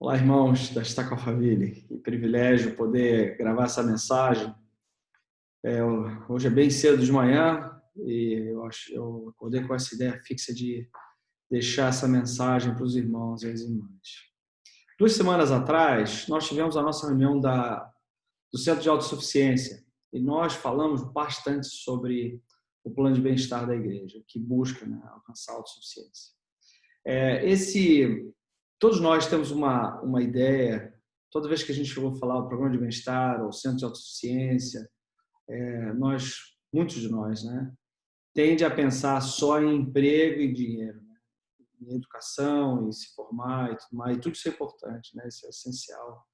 Olá, irmãos da Estaca Família. Que privilégio poder gravar essa mensagem. Hoje é bem cedo de manhã e eu acordei com essa ideia fixa de deixar essa mensagem para os irmãos e as irmãs. 2 semanas atrás, nós tivemos a nossa reunião do Centro de Autossuficiência e nós falamos bastante sobre o plano de bem-estar da igreja, que busca, né, alcançar a autossuficiência. Todos nós temos uma ideia, toda vez que a gente for falar do programa de bem-estar ou centro de autossuficiência, muitos de nós, né, tende a pensar só em emprego e dinheiro, né, em educação, em se formar e tudo mais, e tudo isso é importante, né, isso é essencial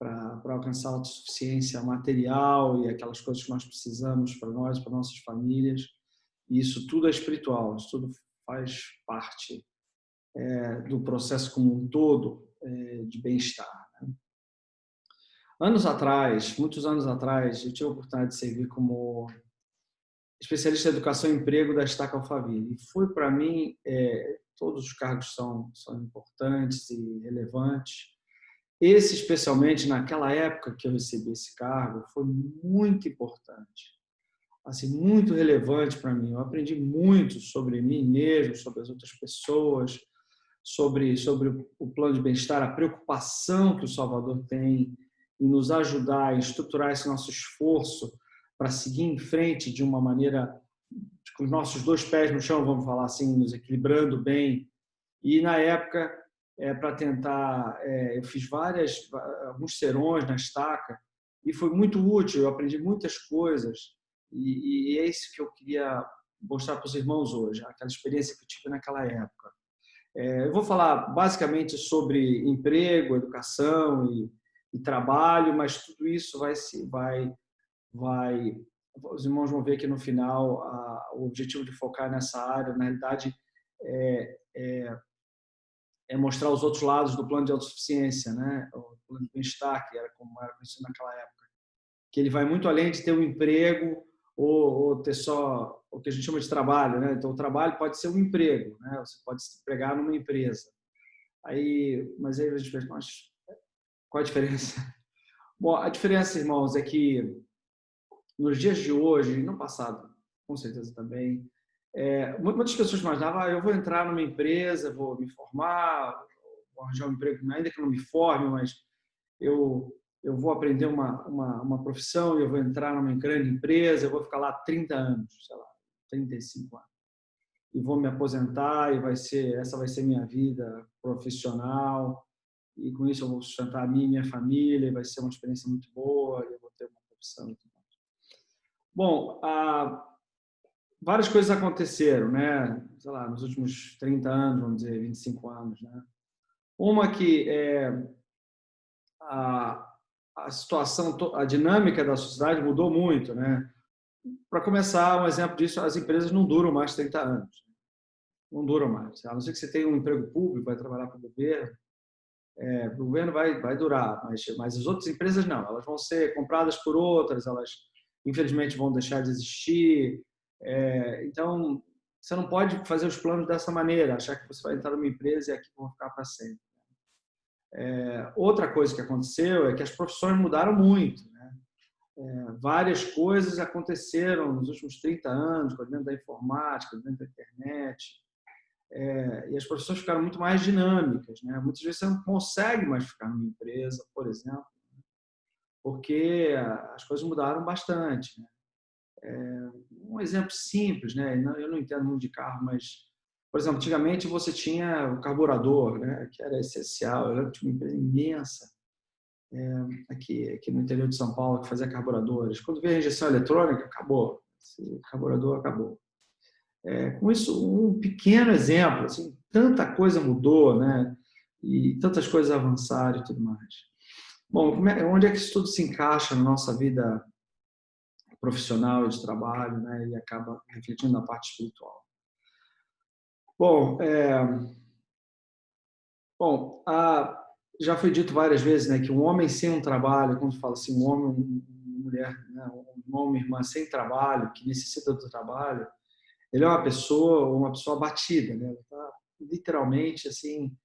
para alcançar a autossuficiência material e aquelas coisas que nós precisamos para nós, para nossas famílias, e isso tudo é espiritual, isso tudo faz parte do processo como um todo de bem-estar. Né? Muitos anos atrás, eu tive a oportunidade de servir como especialista em educação e emprego da Estaca Alphaville. E foi, para mim, todos os cargos são importantes e relevantes. Esse, especialmente naquela época que eu recebi esse cargo, foi muito importante, assim, muito relevante para mim. Eu aprendi muito sobre mim mesmo, sobre as outras pessoas, sobre o plano de bem-estar, a preocupação que o Salvador tem em nos ajudar a estruturar esse nosso esforço para seguir em frente de uma maneira com os nossos dois pés no chão, vamos falar assim, nos equilibrando bem. E na época, para tentar, eu fiz alguns serões na estaca e foi muito útil, eu aprendi muitas coisas e é isso que eu queria mostrar para os irmãos hoje, aquela experiência que eu tive naquela época. Eu vou falar basicamente sobre emprego, educação e trabalho, mas tudo isso vai, os irmãos vão ver que no final o objetivo de focar nessa área, na realidade, é, é, é mostrar os outros lados do plano de autossuficiência, né? O plano de bem-estar, que era como era conhecido naquela época, que ele vai muito além de ter um emprego ou ter só o que a gente chama de trabalho, né? Então, o trabalho pode ser um emprego, né? Você pode se empregar numa empresa. Mas aí a gente pensa, mas qual a diferença? Bom, a diferença, irmãos, é que nos dias de hoje, e no passado, com certeza também, muitas pessoas imaginavam, eu vou entrar numa empresa, vou me formar, vou arranjar um emprego, ainda que não me forme, mas eu, eu vou aprender uma profissão, eu vou entrar numa grande empresa, eu vou ficar lá 30 anos, sei lá, 35 anos. E vou me aposentar e essa vai ser minha vida profissional e com isso eu vou sustentar a mim e minha família e vai ser uma experiência muito boa e eu vou ter uma profissão e tudo mais. Bom, várias coisas aconteceram, né? Sei lá, nos últimos 30 anos, vamos dizer, 25 anos, né? Uma que a situação, a dinâmica da sociedade mudou muito, né? Para começar, um exemplo disso, as empresas não duram mais 30 anos. Não duram mais. A não ser que você tenha um emprego público, vai trabalhar para o governo vai durar, mas as outras empresas não. Elas vão ser compradas por outras, elas infelizmente vão deixar de existir. Então, você não pode fazer os planos dessa maneira, achar que você vai entrar numa empresa e aqui vão ficar para sempre. Outra coisa que aconteceu é que as profissões mudaram muito, né? Várias coisas aconteceram nos últimos 30 anos, com o advento da informática, com o advento da internet, e as profissões ficaram muito mais dinâmicas, né? Muitas vezes você não consegue mais ficar numa empresa, por exemplo, porque as coisas mudaram bastante, né? Um exemplo simples, né? Eu não entendo muito de carro, mas, por exemplo, antigamente você tinha o carburador, né? Que era essencial. Eu lembro que tinha uma empresa imensa aqui no interior de São Paulo que fazia carburadores. Quando veio a injeção eletrônica, acabou. Esse carburador acabou. Com isso, um pequeno exemplo, assim, tanta coisa mudou, né? E tantas coisas avançaram e tudo mais. Bom, onde é que isso tudo se encaixa na nossa vida profissional e de trabalho, né? E acaba refletindo na parte espiritual? Bom, já foi dito várias vezes, né, que um homem sem um trabalho, quando fala assim, um homem, uma mulher, né, um irmão, uma irmã sem trabalho, que necessita do trabalho, ele é uma pessoa abatida, né? Ele está literalmente assim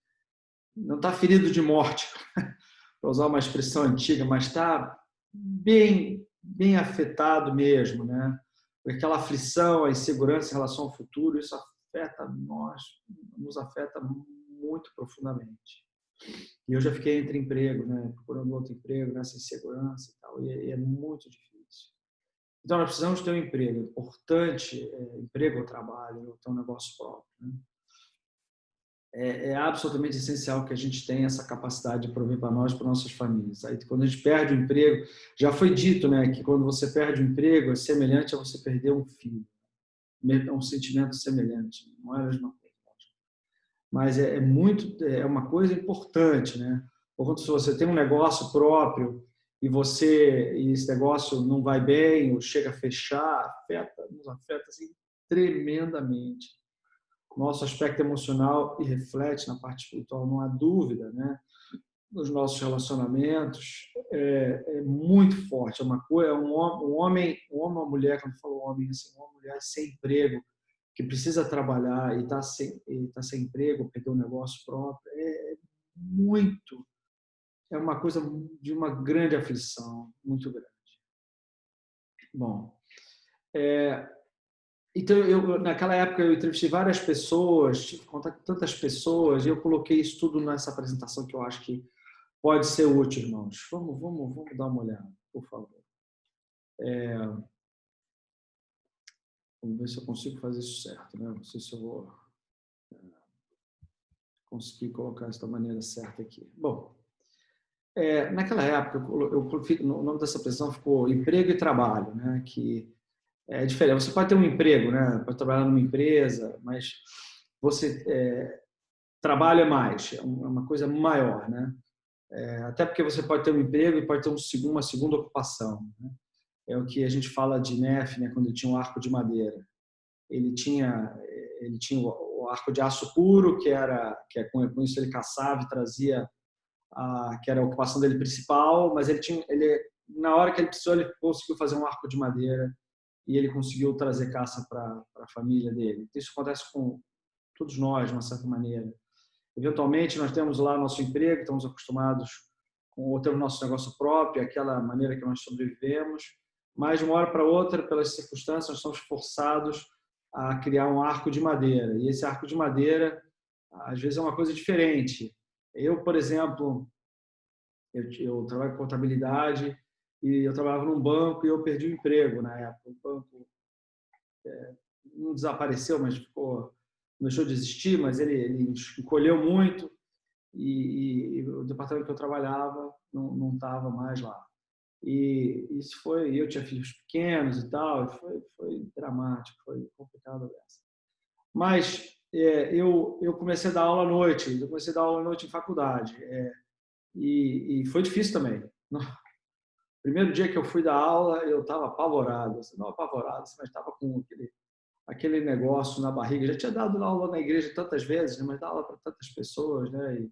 não está ferido de morte, para usar uma expressão antiga, mas está bem afetado mesmo, né? Aquela aflição, a insegurança em relação ao futuro, isso afeta nós, nos afeta muito profundamente. E eu já fiquei entre empregos, né? Procurando outro emprego, nessa insegurança e tal, e é muito difícil. Então, nós precisamos ter um emprego. Importante, emprego ou trabalho, ou ter um negócio próprio, né? É absolutamente essencial que a gente tenha essa capacidade de prover para nós, para nossas famílias. Aí, quando a gente perde o emprego, já foi dito, né, que quando você perde o emprego é semelhante a você perder um filho. É um sentimento semelhante, não é a mesma coisa. Mas é uma coisa importante, né? Porque se você tem um negócio próprio e esse negócio não vai bem ou chega a fechar, nos afeta assim, tremendamente nosso aspecto emocional e reflete na parte espiritual, não há dúvida, né? Nos nossos relacionamentos é muito forte. É uma coisa, um homem, uma mulher, quando eu falo homem, assim, uma mulher sem emprego, que precisa trabalhar e está sem emprego, perdeu um negócio próprio, muito, é uma coisa de uma grande aflição, muito grande. Bom, então, naquela época, eu entrevistei várias pessoas, tive contato com tantas pessoas, e eu coloquei isso tudo nessa apresentação que eu acho que pode ser útil, irmãos. Vamos dar uma olhada, por favor. Vamos ver se eu consigo fazer isso certo, né? Não sei se eu vou conseguir colocar isso da maneira certa aqui. Bom, naquela época, o nome dessa apresentação ficou Emprego e Trabalho, né? Que é diferente. Você pode ter um emprego, né? Pode trabalhar numa empresa, mas você trabalha mais, é uma coisa maior, né? Até porque você pode ter um emprego e pode ter uma segunda ocupação, né? É o que a gente fala de Nefe, né? Quando ele tinha um arco de madeira. Ele tinha o arco de aço puro, com isso ele caçava e trazia, que era a ocupação dele principal, mas na hora que ele precisou, ele conseguiu fazer um arco de madeira e ele conseguiu trazer caça para a família dele. Isso acontece com todos nós, de uma certa maneira. Eventualmente, nós temos lá nosso emprego, estamos acostumados com ter o nosso negócio próprio, aquela maneira que nós sobrevivemos, mas de uma hora para outra, pelas circunstâncias, nós somos forçados a criar um arco de madeira. E esse arco de madeira, às vezes, é uma coisa diferente. Eu, por exemplo, eu trabalho com contabilidade e eu trabalhava num banco e eu perdi o emprego na época. O banco não desapareceu, mas ficou, não deixou de existir, mas ele encolheu muito e o departamento que eu trabalhava não estava mais lá. E isso eu tinha filhos pequenos e tal, foi dramático, foi complicado dessa. Mas eu comecei a dar aula à noite, em faculdade, e foi difícil também. No primeiro dia que eu fui dar aula, eu estava apavorado, não apavorado, mas estava com aquele negócio na barriga. Já tinha dado aula na igreja tantas vezes, né? Mas dar aula para tantas pessoas, né? E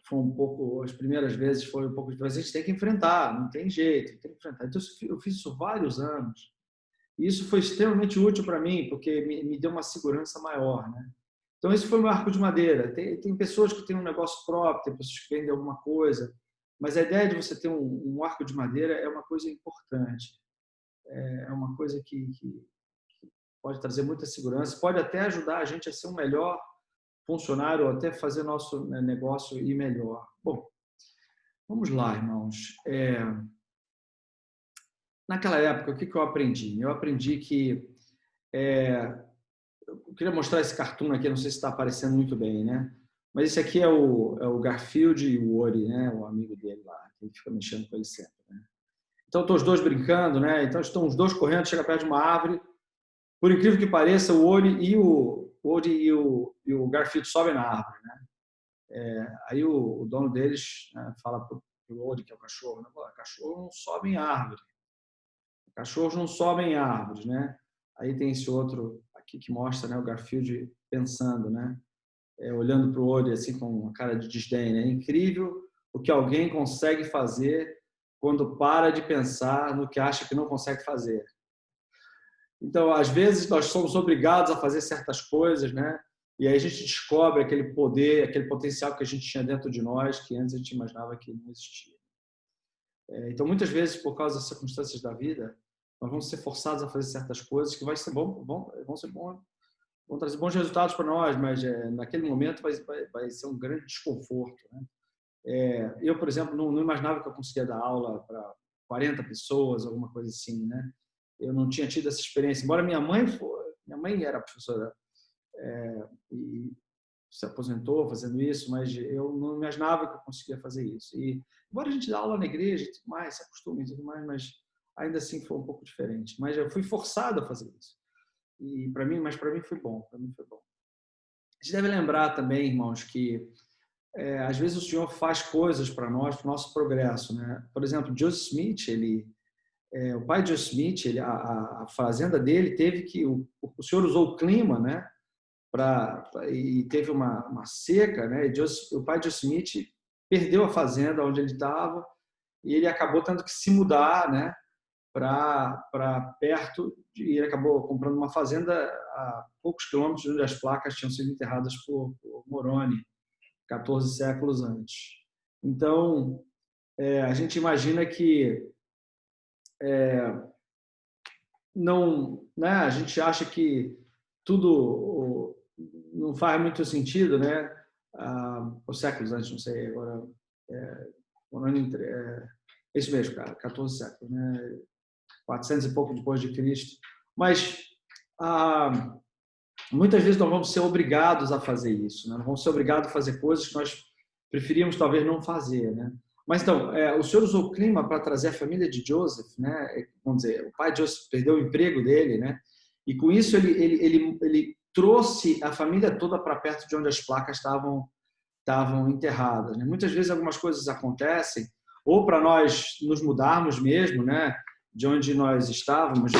foi um pouco, as primeiras vezes foi um pouco difícil. A gente tem que enfrentar, não tem jeito, tem que enfrentar. Então eu fiz isso vários anos. E isso foi extremamente útil para mim, porque me deu uma segurança maior, né? Então esse foi o meu arco de madeira. Tem pessoas que têm um negócio próprio, tem pessoas que vendem alguma coisa, mas a ideia de você ter um arco de madeira é uma coisa importante. É uma coisa que pode trazer muita segurança, pode até ajudar a gente a ser um melhor funcionário, ou até fazer nosso negócio ir melhor. Bom, vamos lá, irmãos. Naquela época, o que eu aprendi? Eu aprendi que... eu queria mostrar esse cartoon aqui, não sei se está aparecendo muito bem, né? Mas esse aqui é o Garfield e o Woody, né? O amigo dele lá, que ele fica mexendo com ele sempre, né? Então, estão os dois brincando, né? Então, estão os dois correndo, chega perto de uma árvore. Por incrível que pareça, o Woody e o Garfield sobem na árvore, né? Aí o dono deles, né, fala para o Woody, que é o cachorro, né? Cachorro não sobe em árvore. Cachorros não sobem em árvores, né? Aí tem esse outro aqui que mostra, né, o Garfield pensando, né? Olhando para o Woody assim com uma cara de desdém, né? É incrível o que alguém consegue fazer quando para de pensar no que acha que não consegue fazer. Então, às vezes, nós somos obrigados a fazer certas coisas, né? E aí a gente descobre aquele poder, aquele potencial que a gente tinha dentro de nós, que antes a gente imaginava que não existia. Então, muitas vezes, por causa das circunstâncias da vida, nós vamos ser forçados a fazer certas coisas que vão trazer bons resultados para nós, mas naquele momento vai ser um grande desconforto, né? Eu, por exemplo, não imaginava que eu conseguia dar aula para 40 pessoas, alguma coisa assim, né? Eu não tinha tido essa experiência. Embora minha mãe era professora e se aposentou fazendo isso, mas eu não imaginava que eu conseguia fazer isso. E embora a gente dá aula na igreja e tudo mais, se acostume e tudo mais, mas ainda assim foi um pouco diferente. Mas eu fui forçado a fazer isso. E para mim foi bom, para mim foi bom. A gente deve lembrar também, irmãos, que às vezes o Senhor faz coisas para nós, para o nosso progresso, né? Por exemplo, Joseph Smith, o pai de Joseph Smith, a fazenda dele teve que o Senhor usou o clima, né? E teve uma seca, né? O pai de Joseph Smith perdeu a fazenda onde ele estava e ele acabou tendo que se mudar, né? Para perto e ele acabou comprando uma fazenda a poucos quilômetros de onde as placas tinham sido enterradas por Moroni 14 séculos antes. Então, a gente imagina que não, né? A gente acha que tudo não faz muito sentido, né? Os séculos antes, não sei agora, isso mesmo, cara, 14 séculos, né? 400 e pouco depois de Cristo. Mas muitas vezes nós vamos ser obrigados a fazer isso, né? Nós vamos ser obrigados a fazer coisas que nós preferíamos talvez não fazer, né? Mas então, o Senhor usou o clima para trazer a família de Joseph, né? Vamos dizer, o pai de Joseph perdeu o emprego dele, né? E com isso ele trouxe a família toda para perto de onde as placas estavam enterradas, né? Muitas vezes algumas coisas acontecem ou para nós nos mudarmos mesmo, né? De onde nós estávamos,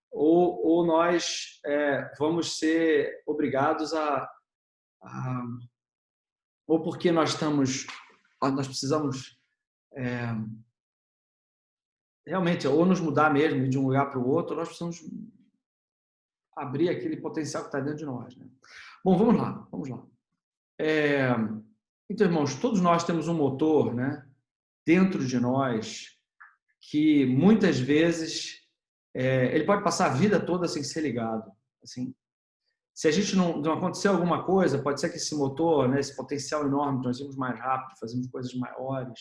ou nós vamos ser obrigados ou porque nós precisamos realmente ou nos mudar mesmo de um lugar para o outro, nós precisamos abrir aquele potencial que está dentro de nós, né? Bom, vamos lá. Então, irmãos, todos nós temos um motor, né, dentro de nós que muitas vezes ele pode passar a vida toda sem ser ligado. Assim, se a gente não acontecer alguma coisa, pode ser que esse motor, né, esse potencial enorme, nós vamos mais rápido, fazemos coisas maiores,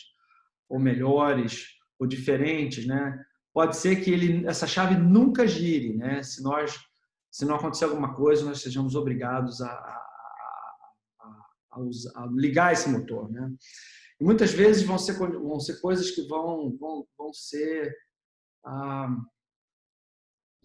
ou melhores, ou diferentes, né? Pode ser que essa chave nunca gire, né? Se não acontecer alguma coisa, nós sejamos obrigados a ligar esse motor, né? E muitas vezes vão ser coisas que vão ser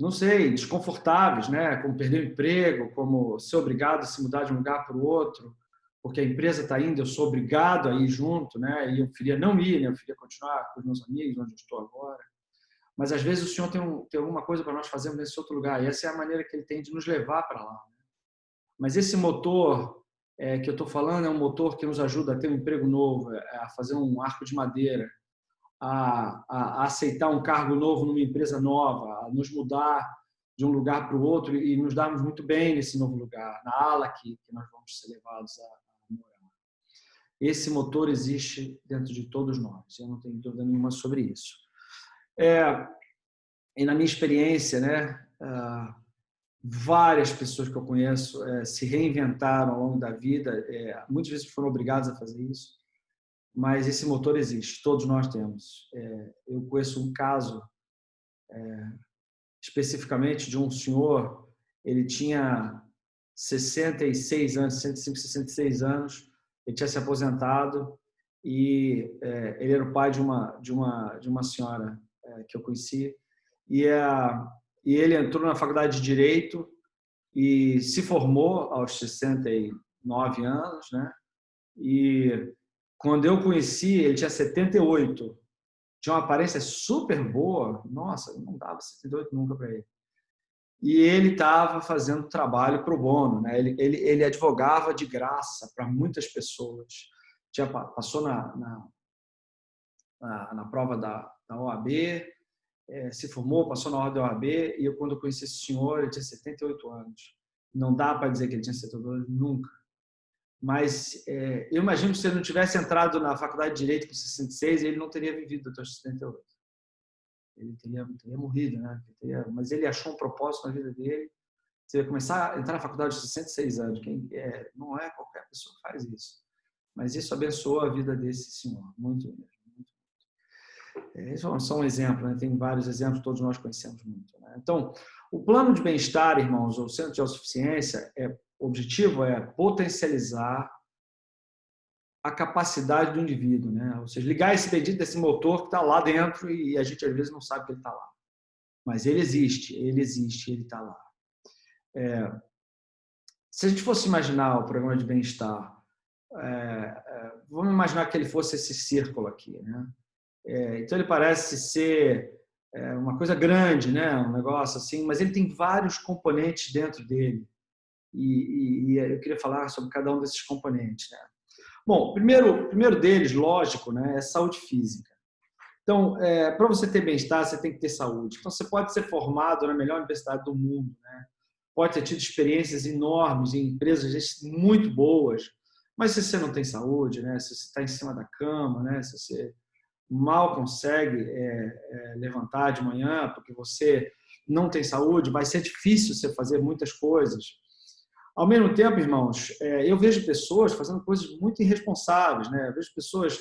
não sei, desconfortáveis, né? Como perder o emprego, como ser obrigado a se mudar de um lugar para o outro, porque a empresa está indo, eu sou obrigado a ir junto, né? E eu preferia não ir, né? Eu preferia continuar com os meus amigos, onde eu estou agora. Mas às vezes o Senhor tem alguma coisa para nós fazermos nesse outro lugar, e essa é a maneira que Ele tem de nos levar para lá. Mas esse motor que eu estou falando é um motor que nos ajuda a ter um emprego novo, a fazer um arco de madeira, a aceitar um cargo novo numa empresa nova, a nos mudar de um lugar para o outro e nos darmos muito bem nesse novo lugar, na ala que nós vamos ser levados a morar. Esse motor existe dentro de todos nós, eu não tenho dúvida nenhuma sobre isso. E na minha experiência, né, várias pessoas que eu conheço se reinventaram ao longo da vida, muitas vezes foram obrigadas a fazer isso, mas esse motor existe, todos nós temos. Eu conheço um caso especificamente de um senhor, ele tinha 66 anos, 65, 66 anos, ele tinha se aposentado e ele era o pai de uma senhora que eu conheci e ele entrou na faculdade de Direito e se formou aos 69 anos, né? E quando eu conheci, ele tinha 78. Tinha uma aparência super boa. Nossa, não dava 78 nunca para ele. E ele estava fazendo trabalho pro bono, né? Ele advogava de graça para muitas pessoas. Passou na prova da OAB, se formou, passou na ordem da OAB, e quando eu conheci esse senhor, ele tinha 78 anos. Não dá para dizer que ele tinha 72, nunca. Mas eu imagino que se ele não tivesse entrado na faculdade de Direito com 66, ele não teria vivido até os 78. Ele teria morrido, né? Mas ele achou um propósito na vida dele. Você vai começar a entrar na faculdade de 66 anos. Não é qualquer pessoa que faz isso. Mas isso abençoou a vida desse senhor. Muito mesmo. Isso é só um exemplo, né? Tem vários exemplos, todos nós conhecemos muito. Né? Então, o plano de bem-estar, irmãos, o centro de autossuficiência, o objetivo é potencializar a capacidade do indivíduo, né? Ou seja, ligar esse bendito desse motor que está lá dentro e a gente às vezes não sabe que ele está lá. Mas ele existe, ele está lá. Se a gente fosse imaginar o programa de bem-estar, vamos imaginar que ele fosse esse círculo aqui, né? Então ele parece ser uma coisa grande, né? Um negócio assim, mas ele tem vários componentes dentro dele. E eu queria falar sobre cada um desses componentes, né? Bom, o primeiro deles, lógico, né, é saúde física. Então, para você ter bem-estar, você tem que ter saúde. Então, você pode ser formado na melhor universidade do mundo, né? Pode ter tido experiências enormes em empresas muito boas, mas se você não tem saúde, né? Se você está em cima da cama, né? Se você mal consegue levantar de manhã porque você não tem saúde, vai ser difícil você fazer muitas coisas. Ao mesmo tempo, irmãos, eu vejo pessoas fazendo coisas muito irresponsáveis, né? Eu vejo pessoas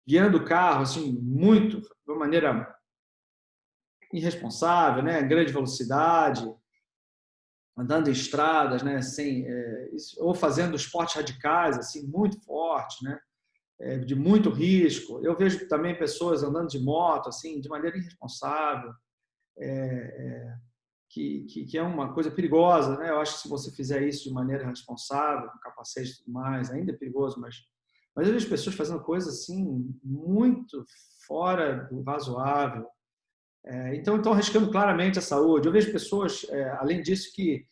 guiando o carro assim muito de uma maneira irresponsável, né? Grande velocidade, andando em estradas, né? Ou fazendo esportes radicais assim muito fortes, né? De muito risco. Eu vejo também pessoas andando de moto assim de maneira irresponsável. Que é uma coisa perigosa, né? Eu acho que se você fizer isso de maneira responsável, com capacete e tudo mais, ainda é perigoso, mas eu vejo pessoas fazendo coisas assim muito fora do razoável. Então estão arriscando claramente a saúde. Eu vejo pessoas, além disso, que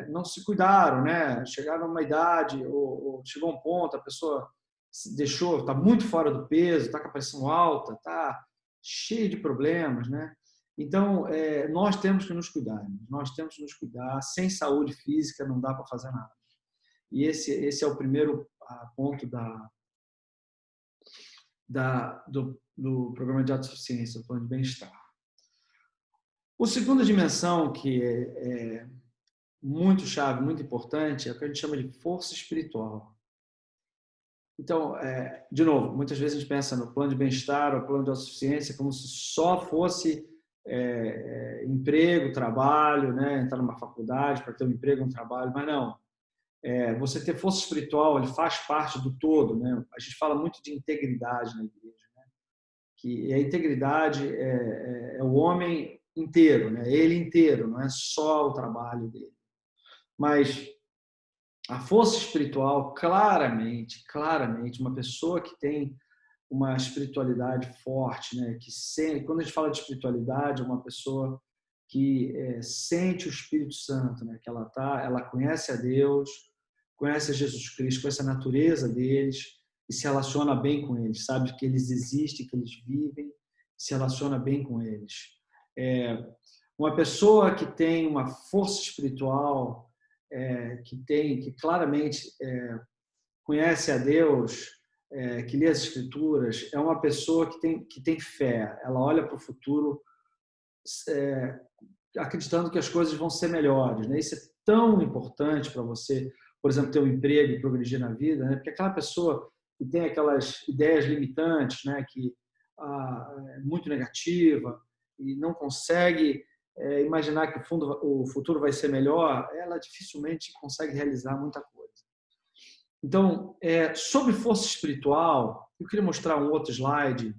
não se cuidaram, né? Chegaram a uma idade ou chegou a um ponto, a pessoa se deixou, está muito fora do peso, está com a pressão alta, está cheio de problemas, né? Então, nós temos que nos cuidar. Nós temos que nos cuidar. Sem saúde física não dá para fazer nada. E esse é o primeiro ponto do programa de autossuficiência, do plano de bem-estar. A segunda dimensão, que é muito chave, muito importante, é o que a gente chama de força espiritual. Então, de novo, muitas vezes a gente pensa no plano de bem-estar ou plano de autossuficiência como se só fosse emprego, trabalho, né? Entrar numa faculdade para ter um emprego, um trabalho, mas não. Você ter força espiritual, ele faz parte do todo, né? A gente fala muito de integridade na igreja, né? Que a integridade é o homem inteiro, né? Ele inteiro, não é só o trabalho dele. Mas a força espiritual, claramente, uma pessoa que tem uma espiritualidade forte, né? Quando a gente fala de espiritualidade, é uma pessoa que sente o Espírito Santo, né? Que ela conhece a Deus, conhece a Jesus Cristo, conhece a natureza deles e se relaciona bem com eles, sabe que eles existem, que eles vivem, se relaciona bem com eles. Uma pessoa que tem uma força espiritual, que claramente conhece a Deus, que lê as Escrituras, é uma pessoa que tem fé. Ela olha para o futuro acreditando que as coisas vão ser melhores, né? Isso é tão importante para você, por exemplo, ter um emprego e progredir na vida, né? Porque aquela pessoa que tem aquelas ideias limitantes, né? Que é muito negativa e não consegue imaginar que o futuro vai ser melhor, ela dificilmente consegue realizar muita coisa. Então, sobre força espiritual, eu queria mostrar um outro slide.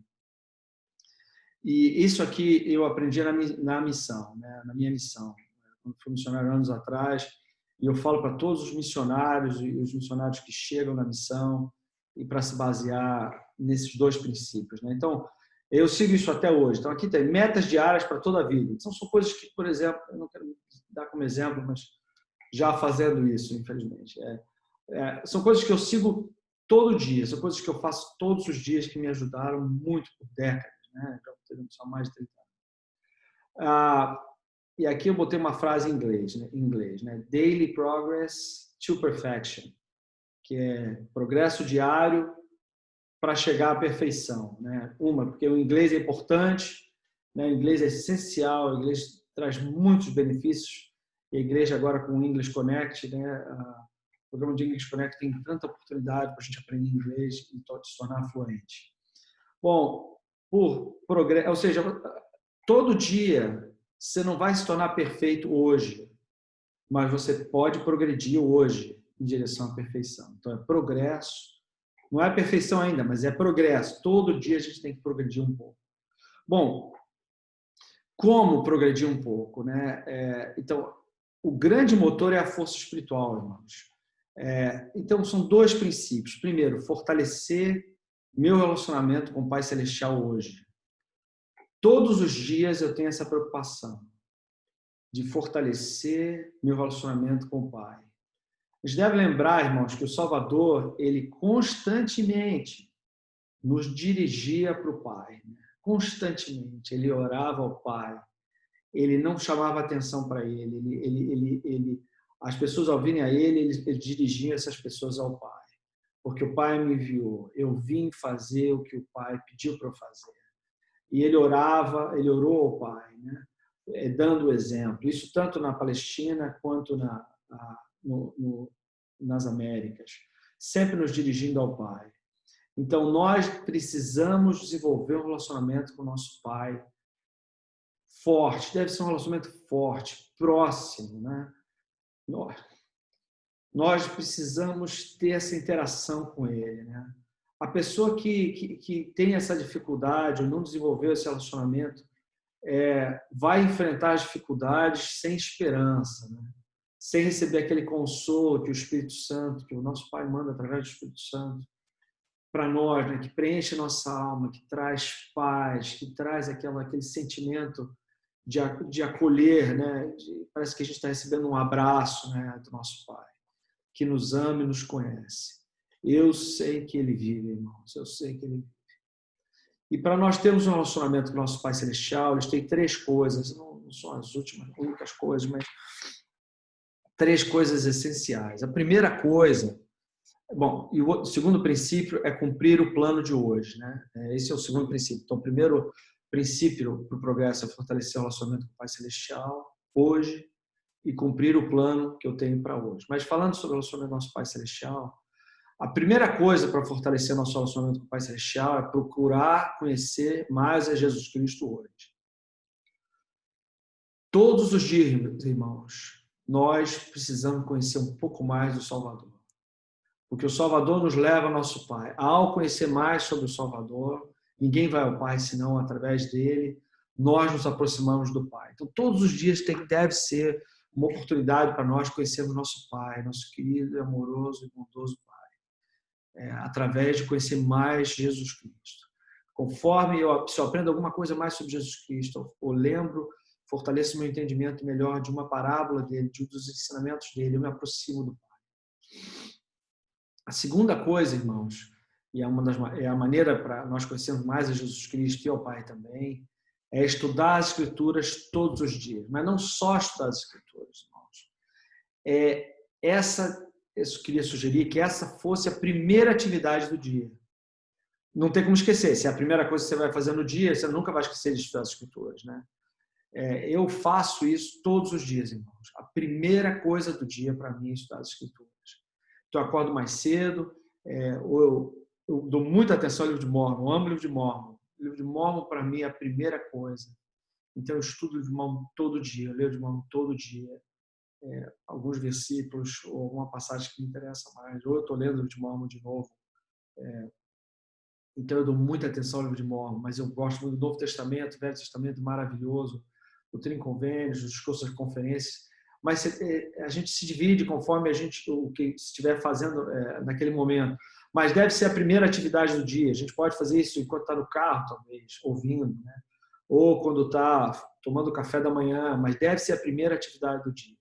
E isso aqui eu aprendi na missão, né? Na minha missão. Quando fui missionário anos atrás, e eu falo para todos os missionários e os missionários que chegam na missão e para se basear nesses dois princípios, né? Então, eu sigo isso até hoje. Então, aqui tem metas diárias para toda a vida. Então, são coisas que, por exemplo, eu não quero dar como exemplo, mas já fazendo isso, infelizmente. São coisas que eu sigo todo dia, são coisas que eu faço todos os dias que me ajudaram muito por décadas, né? Já tenho há mais de 30 anos. E aqui eu botei uma frase em inglês, né? Daily progress to perfection, que é progresso diário para chegar à perfeição, né? Porque o inglês é importante, né? O inglês é essencial, o inglês traz muitos benefícios. E a igreja agora com o English Connect, né? O programa de English Connect tem tanta oportunidade para a gente aprender inglês e se tornar fluente. Bom, por progresso, ou seja, todo dia você não vai se tornar perfeito hoje, mas você pode progredir hoje em direção à perfeição. Então, é progresso. Não é perfeição ainda, mas é progresso. Todo dia a gente tem que progredir um pouco. Bom, como progredir um pouco, né? Então, o grande motor é a força espiritual, irmãos. Então, são dois princípios. Primeiro, fortalecer meu relacionamento com o Pai Celestial hoje. Todos os dias eu tenho essa preocupação de fortalecer meu relacionamento com o Pai. A gente deve lembrar, irmãos, que o Salvador, ele constantemente nos dirigia para o Pai. Né? Constantemente. Ele orava ao Pai. Ele não chamava atenção para ele. As pessoas, ao virem a ele dirigia essas pessoas ao Pai. Porque o Pai me enviou. Eu vim fazer o que o Pai pediu para eu fazer. E ele orava, ele orou ao Pai, né? Dando o exemplo. Isso tanto na Palestina quanto nas Américas. Sempre nos dirigindo ao Pai. Então, nós precisamos desenvolver um relacionamento com o nosso Pai forte. Deve ser um relacionamento forte, próximo, né? Nós precisamos ter essa interação com Ele, né? A pessoa que tem essa dificuldade ou não desenvolveu esse relacionamento vai enfrentar as dificuldades sem esperança, né? Sem receber aquele consolo que o Espírito Santo, que o nosso Pai manda através do Espírito Santo para nós, né? Que preenche a nossa alma, que traz paz, que traz aquele sentimento de acolher, né? Parece que a gente está recebendo um abraço, né? Do nosso Pai, que nos ama e nos conhece. Eu sei que Ele vive, irmãos, eu sei que Ele vive. E para nós termos um relacionamento com o nosso Pai Celestial, eles têm três coisas, não são as únicas coisas, mas três coisas essenciais. A primeira coisa, e o segundo princípio é cumprir o plano de hoje, né? Esse é o segundo princípio. Então, o primeiro princípio para o progresso é fortalecer o relacionamento com o Pai Celestial hoje e cumprir o plano que eu tenho para hoje. Mas falando sobre o relacionamento com o nosso Pai Celestial, a primeira coisa para fortalecer nosso relacionamento com o Pai Celestial é procurar conhecer mais a Jesus Cristo hoje. Todos os dias, irmãos, nós precisamos conhecer um pouco mais do Salvador. Porque o Salvador nos leva ao nosso Pai. Ao conhecer mais sobre o Salvador, ninguém vai ao Pai senão através dele, nós nos aproximamos do Pai. Então, todos os dias deve ser uma oportunidade para nós conhecermos nosso Pai, nosso querido, amoroso e bondoso Pai. Através de conhecer mais Jesus Cristo. Conforme se eu aprendo alguma coisa mais sobre Jesus Cristo, eu lembro, fortaleço meu entendimento melhor de uma parábola dele, dos ensinamentos dele, eu me aproximo do Pai. A segunda coisa, irmãos, e é a maneira para nós conhecermos mais a Jesus Cristo e ao Pai também, é estudar as Escrituras todos os dias. Mas não só estudar as Escrituras, irmãos. Eu queria sugerir que essa fosse a primeira atividade do dia. Não tem como esquecer. Se é a primeira coisa que você vai fazer no dia, você nunca vai esquecer de estudar as Escrituras, né? Eu faço isso todos os dias, irmãos. A primeira coisa do dia para mim é estudar as Escrituras. Então, eu acordo mais cedo, eu dou muita atenção ao livro de Mórmon, eu amo o livro de Mórmon. O livro de Mórmon, para mim, é a primeira coisa. Então, eu estudo o livro de Mórmon todo dia, eu leio o livro de Mórmon todo dia. Alguns versículos ou alguma passagem que me interessa mais. Ou eu estou lendo o livro de Mórmon de novo. Então, eu dou muita atenção ao livro de Mórmon, mas eu gosto muito do Novo Testamento, Velho Testamento maravilhoso, o Trinconvênios, os cursos de conferências. Mas a gente se divide conforme o que estiver fazendo naquele momento. Mas deve ser a primeira atividade do dia. A gente pode fazer isso enquanto está no carro, talvez, ouvindo, né? Ou quando está tomando café da manhã, mas deve ser a primeira atividade do dia.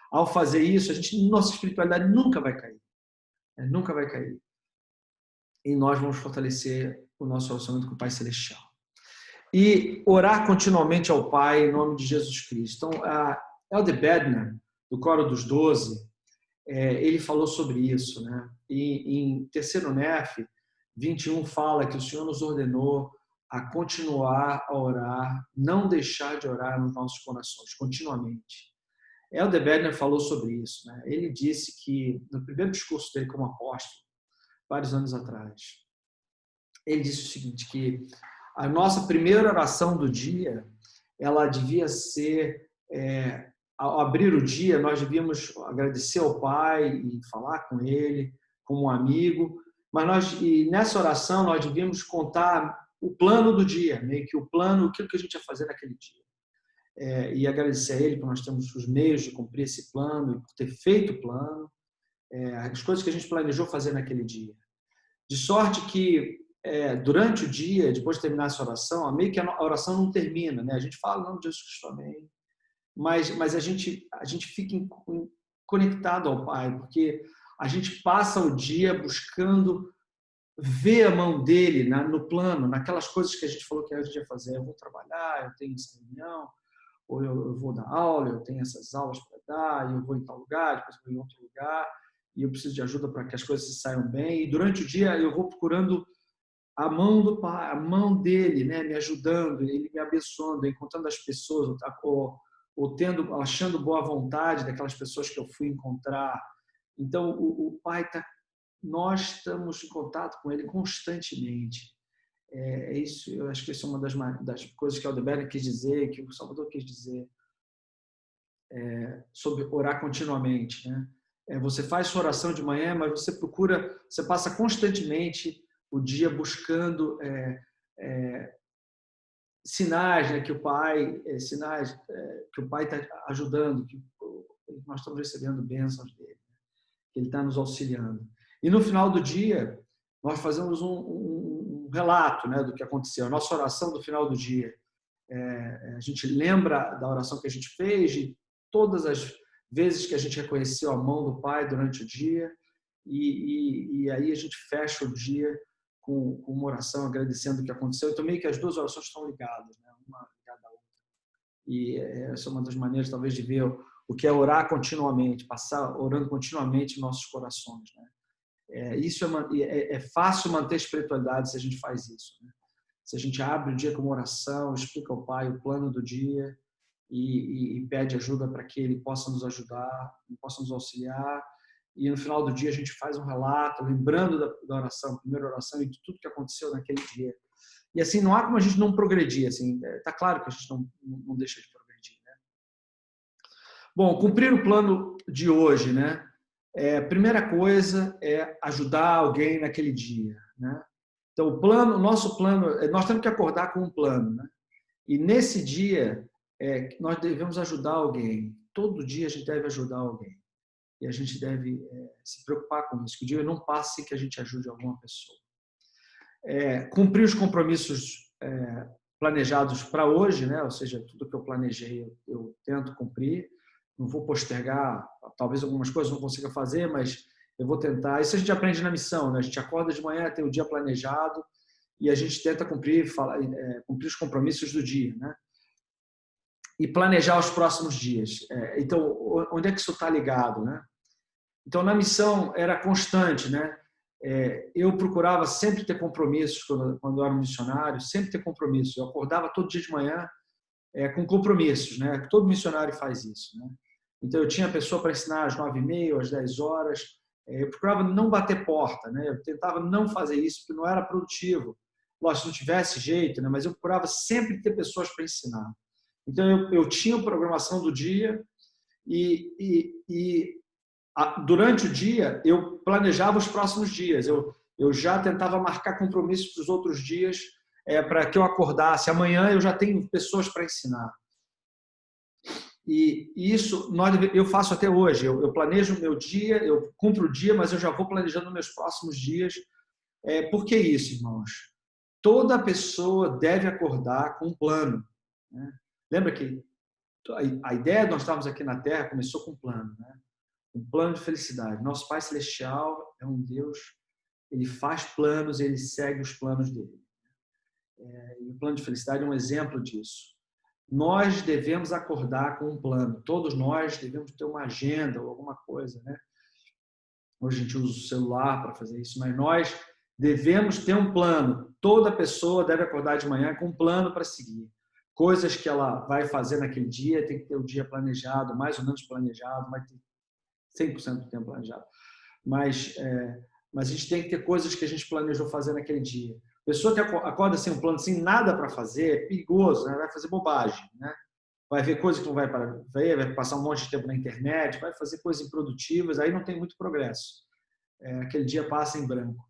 Ao fazer isso, nossa espiritualidade nunca vai cair. Nunca vai cair. E nós vamos fortalecer o nosso relacionamento com o Pai Celestial. e orar continuamente ao Pai em nome de Jesus Cristo. Então, a Elder Bednar, do Coro dos 12, ele falou sobre isso, né? E em terceiro Nef 21 fala que o Senhor nos ordenou a continuar a orar, não deixar de orar nos nossos corações, continuamente. Elder Bednar falou sobre isso, né? Ele disse que, no primeiro discurso dele como apóstolo, vários anos atrás, ele disse o seguinte, que a nossa primeira oração do dia, ela devia ser, ao abrir o dia, nós devíamos agradecer ao Pai e falar com Ele como um amigo, mas e nessa oração nós devíamos contar o plano do dia, meio que o plano, aquilo que a gente ia fazer naquele dia. E agradecer a Ele por nós termos os meios de cumprir esse plano e por ter feito o plano, as coisas que a gente planejou fazer naquele dia. De sorte que, durante o dia, depois de terminar essa oração, meio que a oração não termina, né? A gente fala, não, Jesus Cristo, amém. Mas a gente fica conectado ao Pai, porque a gente passa o dia buscando ver a mão dele no plano, naquelas coisas que a gente falou que a gente ia fazer. Eu vou trabalhar, eu tenho essa reunião, ou eu vou dar aula, eu tenho essas aulas para dar, e eu vou em tal lugar, depois eu vou em outro lugar, e eu preciso de ajuda para que as coisas saiam bem. E durante o dia eu vou procurando a mão do Pai, a mão dele, né, me ajudando, ele me abençoando, encontrando as pessoas, ou achando boa vontade daquelas pessoas que eu fui encontrar. Então, o Pai nós estamos em contato com ele constantemente. Isso, eu acho que isso é uma das coisas que Aldeberto quis dizer, que o Salvador quis dizer, sobre orar continuamente, né? Você faz sua oração de manhã, mas você passa constantemente o dia buscando sinais, né, que o Pai está ajudando, que nós estamos recebendo bênçãos dele, que ele está nos auxiliando. E no final do dia nós fazemos um relato, né, do que aconteceu. A nossa oração do final do dia, a gente lembra da oração que a gente fez, de todas as vezes que a gente reconheceu a mão do Pai durante o dia, e aí a gente fecha o dia com uma oração agradecendo o que aconteceu. Então, meio que as duas orações estão ligadas, né? Uma ligada à outra. E essa é uma das maneiras, talvez, de ver o que é orar continuamente, passar orando continuamente em nossos corações, né? Isso é fácil manter a espiritualidade se a gente faz isso, né? Se a gente abre o dia com uma oração, explica ao Pai o plano do dia e pede ajuda para que Ele possa nos ajudar, possa nos auxiliar. E no final do dia a gente faz um relato, lembrando da oração, primeira oração, e de tudo que aconteceu naquele dia. E assim, não há como a gente não progredir. Assim, tá claro que a gente não deixa de progredir, né? Bom, cumprir o plano de hoje, né? Primeira coisa é ajudar alguém naquele dia, né? Então, o nosso plano, nós temos que acordar com um plano, né? E nesse dia, nós devemos ajudar alguém. Todo dia a gente deve ajudar alguém. E a gente deve se preocupar com isso, que o dia não passe sem que a gente ajude alguma pessoa. Cumprir os compromissos planejados para hoje, né? Ou seja, tudo que eu planejei eu tento cumprir. Não vou postergar, talvez algumas coisas não consiga fazer, mas eu vou tentar. Isso a gente aprende na missão, né? A gente acorda de manhã, tem o dia planejado e a gente tenta cumprir os compromissos do dia, né? E planejar os próximos dias. Então, onde é que isso está ligado, né? Então, na missão era constante, né? Eu procurava sempre ter compromissos quando eu era um missionário, sempre ter compromissos. Eu acordava todo dia de manhã com compromissos, né? Todo missionário faz isso, né? Então, eu tinha a pessoa para ensinar às 9h30, às 10 horas. Eu procurava não bater porta, né? Eu tentava não fazer isso, porque não era produtivo. Lógico, se não tivesse jeito, né? Mas eu procurava sempre ter pessoas para ensinar. Então, eu tinha a programação do dia e durante o dia, eu planejava os próximos dias. Eu já tentava marcar compromissos para os outros dias, para que eu acordasse. Amanhã eu já tenho pessoas para ensinar. E isso eu faço até hoje. Eu planejo o meu dia, eu cumpro o dia, mas eu já vou planejando meus próximos dias. Por que isso, irmãos? Toda pessoa deve acordar com um plano, né? Lembra que a ideia de nós estarmos aqui na Terra começou com um plano, né? Um plano de felicidade. Nosso Pai Celestial é um Deus, ele faz planos, ele segue os planos dele. E o plano de felicidade é um exemplo disso. Nós devemos acordar com um plano. Todos nós devemos ter uma agenda ou alguma coisa, né? Hoje a gente usa o celular para fazer isso, mas nós devemos ter um plano. Toda pessoa deve acordar de manhã com um plano para seguir. Coisas que ela vai fazer naquele dia, tem que ter o dia planejado, mais ou menos planejado, vai ter 100% do tempo planejado. Mas a gente tem que ter coisas que a gente planejou fazer naquele dia. Pessoa que acorda sem um plano, sem nada para fazer, é perigoso, né? Vai fazer bobagem, né? Vai ver coisas que não vai para ver, vai passar um monte de tempo na internet, vai fazer coisas improdutivas, aí não tem muito progresso. Aquele dia passa em branco.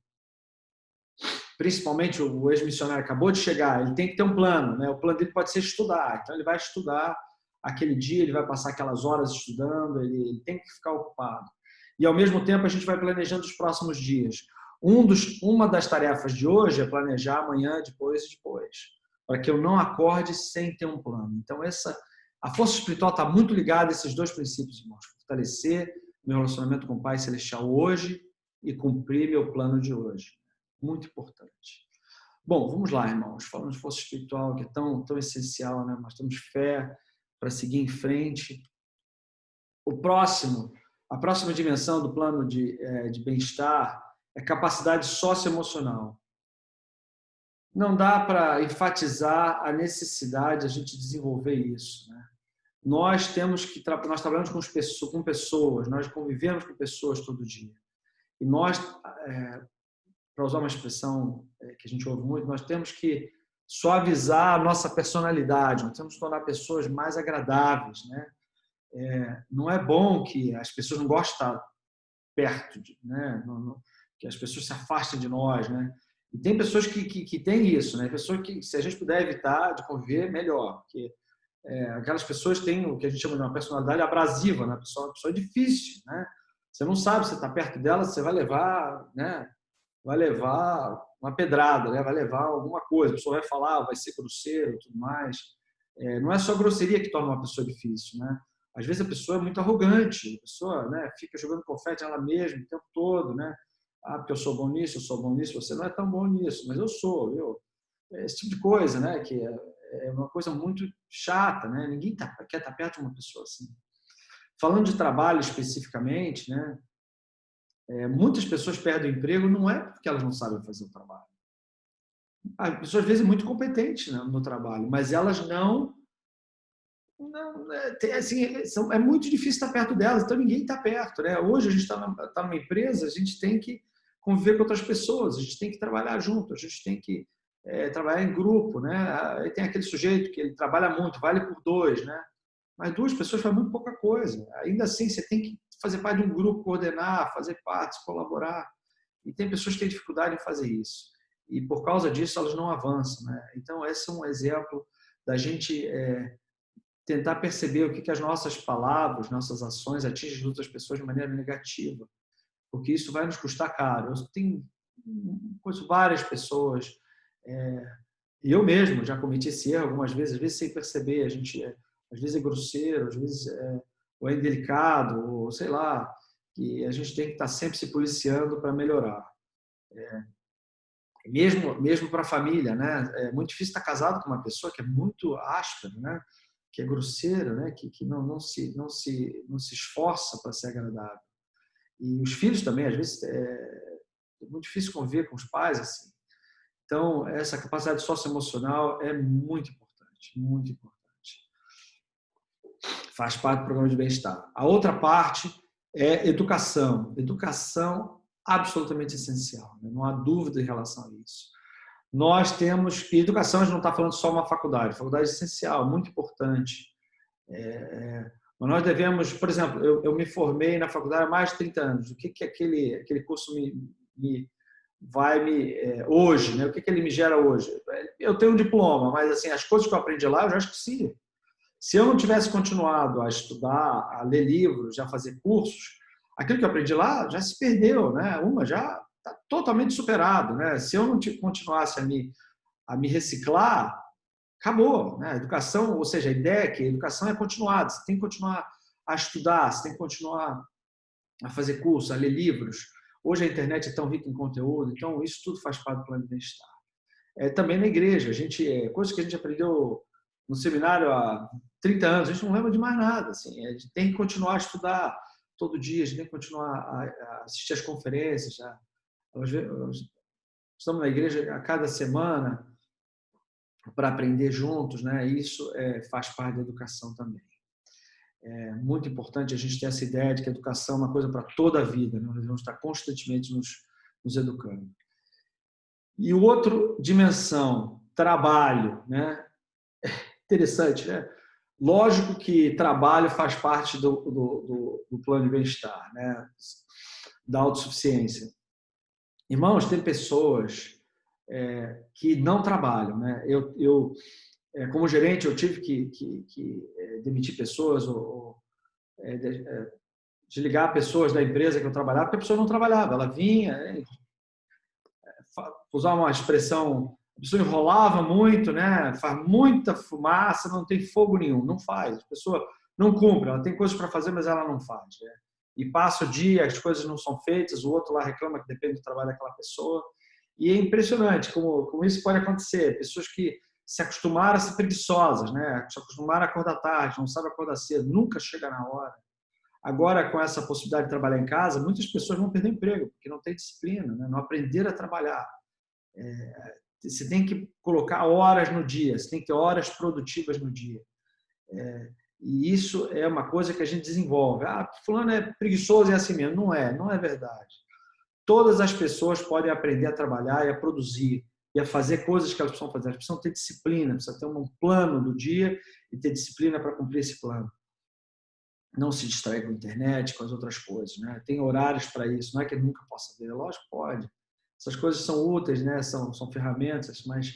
Principalmente o ex-missionário acabou de chegar, ele tem que ter um plano, né? O plano dele pode ser estudar, então ele vai estudar aquele dia, ele vai passar aquelas horas estudando, ele tem que ficar ocupado. E ao mesmo tempo a gente vai planejando os próximos dias. Uma das tarefas de hoje é planejar amanhã, depois e depois, para que eu não acorde sem ter um plano. Então a força espiritual está muito ligada a esses dois princípios, irmãos. Fortalecer meu relacionamento com o Pai Celestial hoje e cumprir meu plano de hoje. Muito importante. Bom, vamos lá, irmãos. Falando de força espiritual, que é tão essencial, né? Nós temos fé para seguir em frente. A próxima dimensão do plano de bem-estar é capacidade socioemocional. Não dá para enfatizar a necessidade de a gente desenvolver isso, né? Nós trabalhamos com pessoas, nós convivemos com pessoas todo dia. E nós, para usar uma expressão que a gente ouve muito, nós temos que suavizar a nossa personalidade, nós temos que tornar pessoas mais agradáveis, né? Não é bom que as pessoas não gostem de estar perto, né? Que as pessoas se afastem de nós, né? E tem pessoas que têm isso, né? Pessoas que, se a gente puder evitar de conviver, melhor, porque aquelas pessoas têm o que a gente chama de uma personalidade abrasiva, né? Uma pessoa difícil, né? Você não sabe, você está perto dela, você vai levar, né? Vai levar uma pedrada, né? Vai levar alguma coisa, a pessoa vai falar, vai ser grosseiro e tudo mais. Não é só grosseria que torna uma pessoa difícil, né? Às vezes a pessoa é muito arrogante, a pessoa, né, fica jogando confete nela mesma o tempo todo, né? Porque eu sou bom nisso, você não é tão bom nisso, mas eu sou, viu? Esse tipo de coisa, né? Que é uma coisa muito chata, né? Ninguém quer estar perto de uma pessoa assim. Falando de trabalho especificamente, né? Muitas pessoas perdem o emprego não é porque elas não sabem fazer o trabalho. As pessoas, às vezes, são muito competentes, né, no trabalho, mas elas não assim, é muito difícil estar perto delas, então ninguém está perto, né? Hoje a gente está numa empresa, a gente tem que conviver com outras pessoas, a gente tem que trabalhar junto, a gente tem que trabalhar em grupo, né? Aí tem aquele sujeito que ele trabalha muito, vale por dois, né? Mas duas pessoas fazem muito pouca coisa. Ainda assim, você tem que fazer parte de um grupo, coordenar, fazer parte, colaborar. E tem pessoas que têm dificuldade em fazer isso. E por causa disso, elas não avançam, né? Então, esse é um exemplo da gente tentar perceber o que as nossas palavras, nossas ações atingem outras pessoas de maneira negativa, porque isso vai nos custar caro. Conheço várias pessoas, e eu mesmo já cometi esse erro algumas vezes, às vezes sem perceber, a gente às vezes é grosseiro, às vezes ou é indelicado, ou sei lá, que a gente tem que estar sempre se policiando para melhorar. Mesmo para a família, né? É muito difícil estar casado com uma pessoa que é muito áspera, né? Que é grosseira, né? Que não se esforça para ser agradável. E os filhos também, às vezes, é muito difícil conviver com os pais assim. Então, essa capacidade socioemocional é muito importante, muito importante. Faz parte do programa de bem-estar. A outra parte é educação. Educação absolutamente essencial, né? Não há dúvida em relação a isso. Nós temos, e educação a gente não está falando só uma faculdade é essencial, muito importante. Mas nós devemos, por exemplo, eu me formei na faculdade há mais de 30 anos. O que aquele curso hoje, né? O que ele me gera hoje? Eu tenho um diploma, mas assim, as coisas que eu aprendi lá eu já esqueci. Se eu não tivesse continuado a estudar, a ler livros, a fazer cursos, aquilo que eu aprendi lá já se perdeu, né? Já está totalmente superado, né? Se eu não continuasse a me reciclar, acabou, né? A educação, ou seja, a ideia é que a educação é continuada, você tem que continuar a estudar, você tem que continuar a fazer curso, a ler livros. Hoje a internet é tão rica em conteúdo, então isso tudo faz parte do plano de bem-estar. também na igreja. Coisas que a gente aprendeu no seminário há 30 anos, a gente não lembra de mais nada. Assim, a gente tem que continuar a estudar todo dia, a gente tem que continuar a assistir às conferências. Estamos na igreja a cada semana para aprender juntos, né? Isso faz parte da educação também. É muito importante a gente ter essa ideia de que a educação é uma coisa para toda a vida, né? Nós devemos estar constantemente nos educando. E outra dimensão, trabalho, né? Interessante, né? Lógico que trabalho faz parte do plano de bem-estar, né? Da autossuficiência. Irmãos, tem pessoas que não trabalham, né? Como gerente, eu tive que demitir pessoas ou desligar pessoas da empresa que eu trabalhava, porque a pessoa não trabalhava. Ela vinha, usar uma expressão, a pessoa enrolava muito, né? Faz muita fumaça, não tem fogo nenhum, não faz. A pessoa não cumpre, ela tem coisas para fazer, mas ela não faz. Né? E passa o dia, as coisas não são feitas, o outro lá reclama que depende do trabalho daquela pessoa. E é impressionante como isso pode acontecer. Pessoas que se acostumaram a ser preguiçosas, né? Se acostumaram a acordar tarde, não sabem acordar cedo, nunca chega na hora. Agora, com essa possibilidade de trabalhar em casa, muitas pessoas vão perder emprego, porque não tem disciplina, né? Não aprenderam a trabalhar. Você tem que colocar horas no dia, você tem que ter horas produtivas no dia. E isso é uma coisa que a gente desenvolve. Fulano é preguiçoso e é assim mesmo. Não é verdade. Todas as pessoas podem aprender a trabalhar e a produzir e a fazer coisas que elas precisam fazer. Elas precisam ter disciplina, precisam ter um plano do dia e ter disciplina para cumprir esse plano. Não se distrair com a internet, com as outras coisas. Né? Tem horários para isso. Não é que ele nunca possa ver. Lógico que pode. Essas coisas são úteis, né? São ferramentas, mas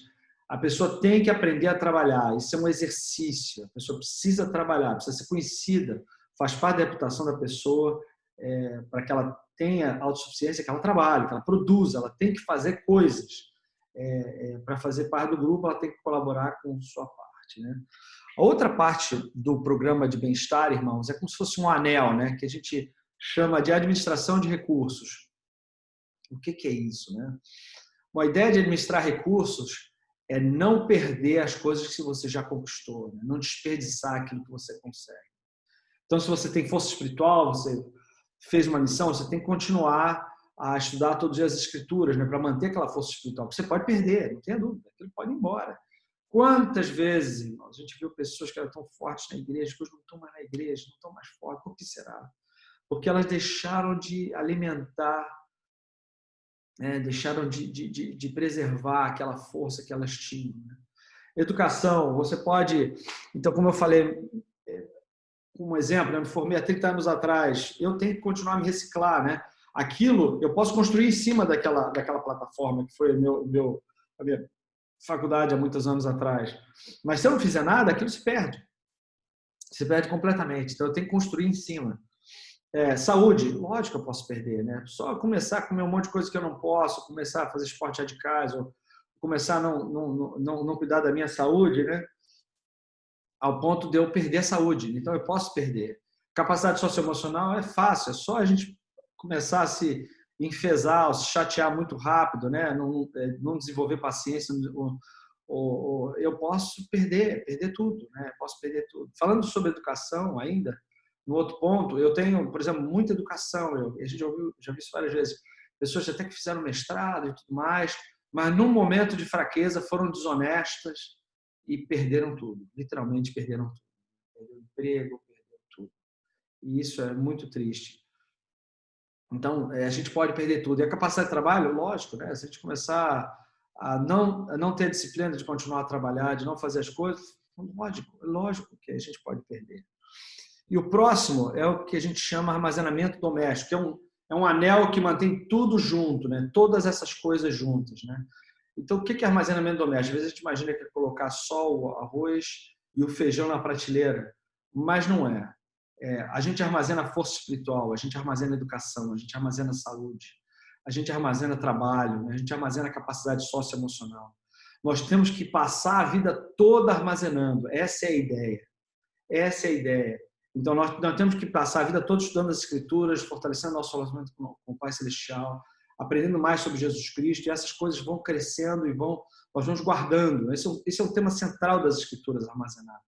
a pessoa tem que aprender a trabalhar. Isso é um exercício. A pessoa precisa trabalhar, precisa ser conhecida. Faz parte da reputação da pessoa para que ela tenha autossuficiência, que ela trabalhe, que ela produza. Ela tem que fazer coisas. Para fazer parte do grupo, ela tem que colaborar com sua parte. Né? A outra parte do programa de bem-estar, irmãos, é como se fosse um anel, né? Que a gente chama de administração de recursos. O que é isso? Né? Uma ideia de administrar recursos é não perder as coisas que você já conquistou, né? Não desperdiçar aquilo que você consegue. Então, se você tem força espiritual, você fez uma missão, você tem que continuar a estudar todos os dias as escrituras, né? Para manter aquela força espiritual. Você pode perder, não tenha dúvida, aquilo pode ir embora. Quantas vezes, irmãos, a gente viu pessoas que eram tão fortes na igreja, que hoje não estão mais na igreja, não estão mais fortes. Por que será? Porque elas deixaram de alimentar, deixaram de preservar aquela força que elas tinham. Né? Educação, você pode... Então, como eu falei, um exemplo, eu me formei há 30 anos atrás, eu tenho que continuar a me reciclar. Né? Aquilo eu posso construir em cima daquela plataforma que foi a minha faculdade há muitos anos atrás. Mas se eu não fizer nada, aquilo se perde. Se perde completamente. Então, eu tenho que construir em cima. Saúde, lógico que eu posso perder, né? Só começar a comer um monte de coisa que eu não posso, começar a fazer esporte radicais, ou começar a não cuidar da minha saúde, né? Ao ponto de eu perder a saúde. Então, eu posso perder. Capacidade socioemocional é fácil, é só a gente começar a se enfesar, ou se chatear muito rápido, né? Não desenvolver paciência, ou eu posso perder tudo, né? Posso perder tudo. Falando sobre educação ainda, no outro ponto, eu tenho, por exemplo, muita educação. A gente já viu isso várias vezes. Pessoas até que fizeram mestrado e tudo mais, mas num momento de fraqueza foram desonestas e perderam tudo. Literalmente perderam tudo. Perderam o emprego, perderam tudo. E isso é muito triste. Então, a gente pode perder tudo. E a capacidade de trabalho, lógico, né? Se a gente começar a não ter disciplina de continuar a trabalhar, de não fazer as coisas, lógico que a gente pode perder. E o próximo é o que a gente chama armazenamento doméstico, que é um anel que mantém tudo junto, né? Todas essas coisas juntas. Né? Então, o que é armazenamento doméstico? Às vezes a gente imagina que é colocar só o arroz e o feijão na prateleira, mas não é. A gente armazena força espiritual, a gente armazena educação, a gente armazena saúde, a gente armazena trabalho, a gente armazena capacidade socioemocional. Nós temos que passar a vida toda armazenando. Essa é a ideia. Essa é a ideia. Então, nós temos que passar a vida toda estudando as Escrituras, fortalecendo nosso relacionamento com o Pai Celestial, aprendendo mais sobre Jesus Cristo, e essas coisas vão crescendo e nós vamos guardando. Esse é o tema central das Escrituras armazenadas.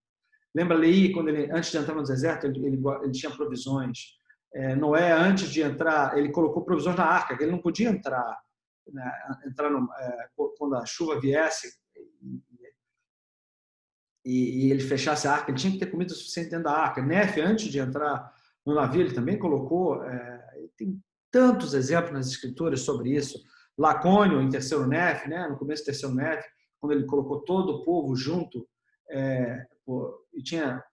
Lembra Leí, quando antes de entrar no deserto, ele tinha provisões. Noé, antes de entrar, ele colocou provisões na arca, que ele não podia entrar, né, quando a chuva viesse e ele fechasse a arca, ele tinha que ter comida suficiente dentro da arca. Nefe, antes de entrar no navio, ele também colocou. Tem tantos exemplos nas Escrituras sobre isso. Lacônio, em terceiro Nefe, né, no começo do terceiro Nefe, quando ele colocou todo o povo junto, e tinha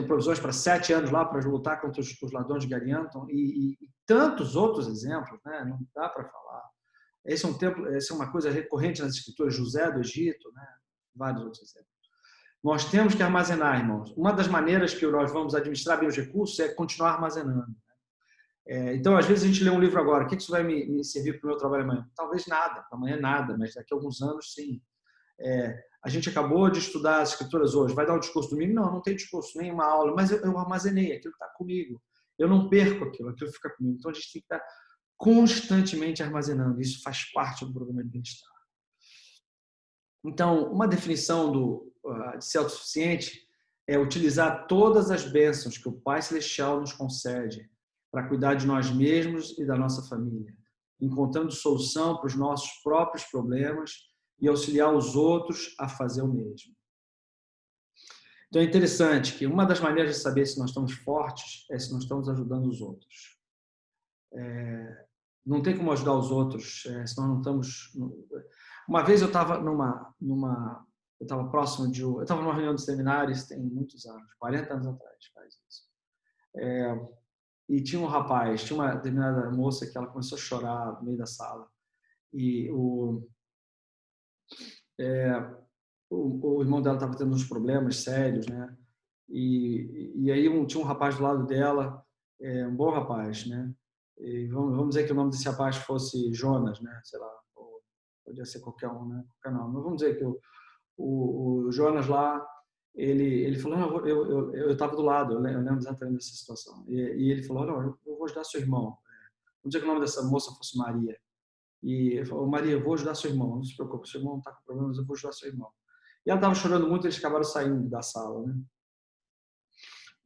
provisões para 7 anos lá para lutar contra os ladrões de Garianton, e tantos outros exemplos, né, não dá para falar. Essa é uma coisa recorrente nas Escrituras, José do Egito, né, vários outros exemplos. Nós temos que armazenar, irmãos. Uma das maneiras que nós vamos administrar bem os recursos é continuar armazenando. Então, às vezes, a gente lê um livro agora. O que isso vai me servir para o meu trabalho amanhã? Talvez nada. Para amanhã, nada. Mas daqui a alguns anos, sim. A gente acabou de estudar as Escrituras hoje. Vai dar um discurso domingo? Não, não tem discurso, nem uma aula. Mas eu armazenei. Aquilo está comigo. Eu não perco aquilo. Aquilo fica comigo. Então, a gente tem que estar constantemente armazenando. Isso faz parte do programa de bem-estar. Então, uma definição de ser autossuficiente é utilizar todas as bênçãos que o Pai Celestial nos concede para cuidar de nós mesmos e da nossa família, encontrando solução para os nossos próprios problemas e auxiliar os outros a fazer o mesmo. Então, é interessante que uma das maneiras de saber se nós estamos fortes é se nós estamos ajudando os outros. Não tem como ajudar os outros se nós não estamos... Uma vez eu estava eu estava próximo eu estava numa reunião de seminários, tem muitos anos, 40 anos atrás, faz isso. E tinha um rapaz, tinha uma determinada moça que ela começou a chorar no meio da sala. E o irmão dela estava tendo uns problemas sérios, né? E aí tinha um rapaz do lado dela, um bom rapaz, né? E vamos dizer que o nome desse rapaz fosse Jonas, né? Sei lá, podia ser qualquer um, né? Qualquer nome. Mas vamos dizer que o Jonas lá, ele falou, não, eu estava do lado, eu lembro exatamente dessa situação. E ele falou, não, eu vou ajudar seu irmão. Vamos dizer que o nome dessa moça fosse Maria. E ele falou, Maria, eu vou ajudar seu irmão, não se preocupe, seu irmão não está com problemas, eu vou ajudar seu irmão. E ela estava chorando muito, eles acabaram saindo da sala, né?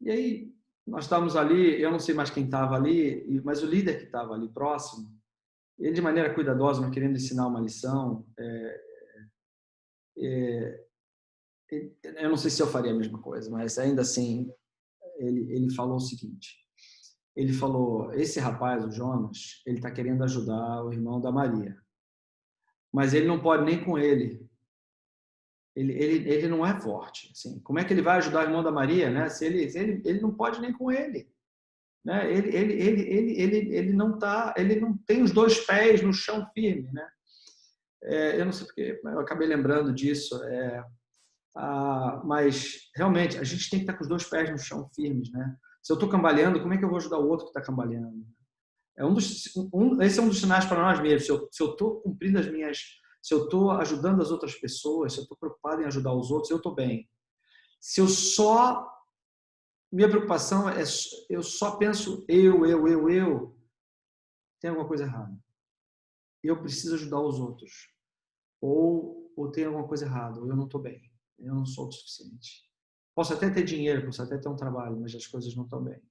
E aí, nós estávamos ali, eu não sei mais quem estava ali, mas o líder que estava ali próximo, ele de maneira cuidadosa, mas querendo ensinar uma lição, eu não sei se eu faria a mesma coisa, mas ainda assim, ele falou o seguinte, ele falou, esse rapaz, o Jonas, ele está querendo ajudar o irmão da Maria, mas ele não pode nem com ele. Ele não é forte. Assim. Como é que ele vai ajudar o irmão da Maria, né? Se ele não pode nem com ele. Né? Ele não tem os 2 pés no chão firme. Né? Eu não sei porque, eu acabei lembrando disso. Mas, realmente, a gente tem que estar com os 2 pés no chão firmes. Né? Se eu estou cambaleando, como é que eu vou ajudar o outro que está cambaleando? Esse é um dos sinais para nós mesmos. Se eu estou cumprindo se eu estou ajudando as outras pessoas, se eu estou preocupado em ajudar os outros, eu estou bem. Se minha preocupação eu só penso tem alguma coisa errada. Eu preciso ajudar os outros. Ou tem alguma coisa errada, ou eu não estou bem. Eu não sou o suficiente. Posso até ter dinheiro, posso até ter um trabalho, mas as coisas não estão bem.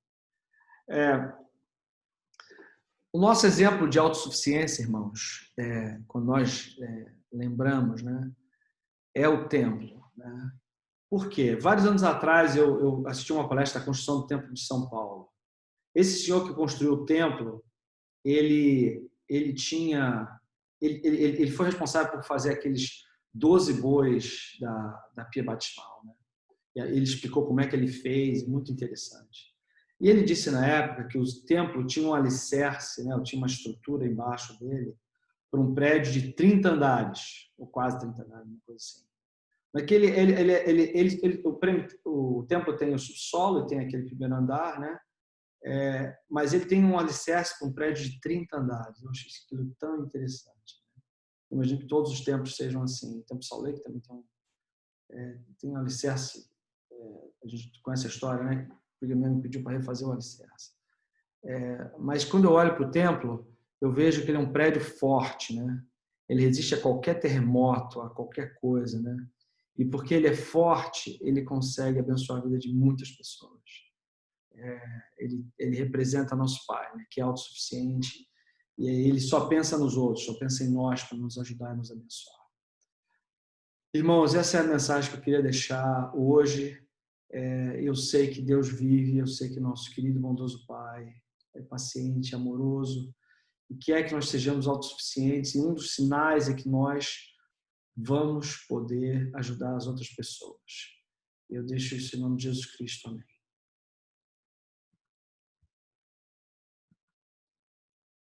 O nosso exemplo de autossuficiência, irmãos, quando nós lembramos, né, é o templo. Né? Por quê? Vários anos atrás eu assisti uma palestra da construção do Templo de São Paulo. Esse senhor que construiu o templo, ele foi responsável por fazer aqueles 12 bois da pia batismal. Né? Ele explicou como é que ele fez, muito interessante. E ele disse na época que o templo tinha um alicerce, né? Tinha uma estrutura embaixo dele, para um prédio de 30 andares, ou quase 30 andares, uma coisa assim. O templo tem o subsolo, tem aquele primeiro andar, né? Mas ele tem um alicerce para um prédio de 30 andares. Eu achei aquilo tão interessante. Eu imagino que todos os templos sejam assim. O Templo Salt Lake também tem um alicerce. A gente conhece a história, né? O Brigham Young pediu para refazer o alicerce. Mas quando eu olho para o templo, eu vejo que ele é um prédio forte, né? Ele resiste a qualquer terremoto, a qualquer coisa, né? E porque ele é forte, ele consegue abençoar a vida de muitas pessoas. Ele representa nosso Pai, né? Que é autossuficiente, e ele só pensa nos outros, só pensa em nós para nos ajudar e nos abençoar. Irmãos, essa é a mensagem que eu queria deixar hoje. Eu sei que Deus vive, eu sei que nosso querido e bondoso Pai é paciente, amoroso, e quer que nós sejamos autossuficientes, e um dos sinais é que nós vamos poder ajudar as outras pessoas. Eu deixo isso em nome de Jesus Cristo. Amém.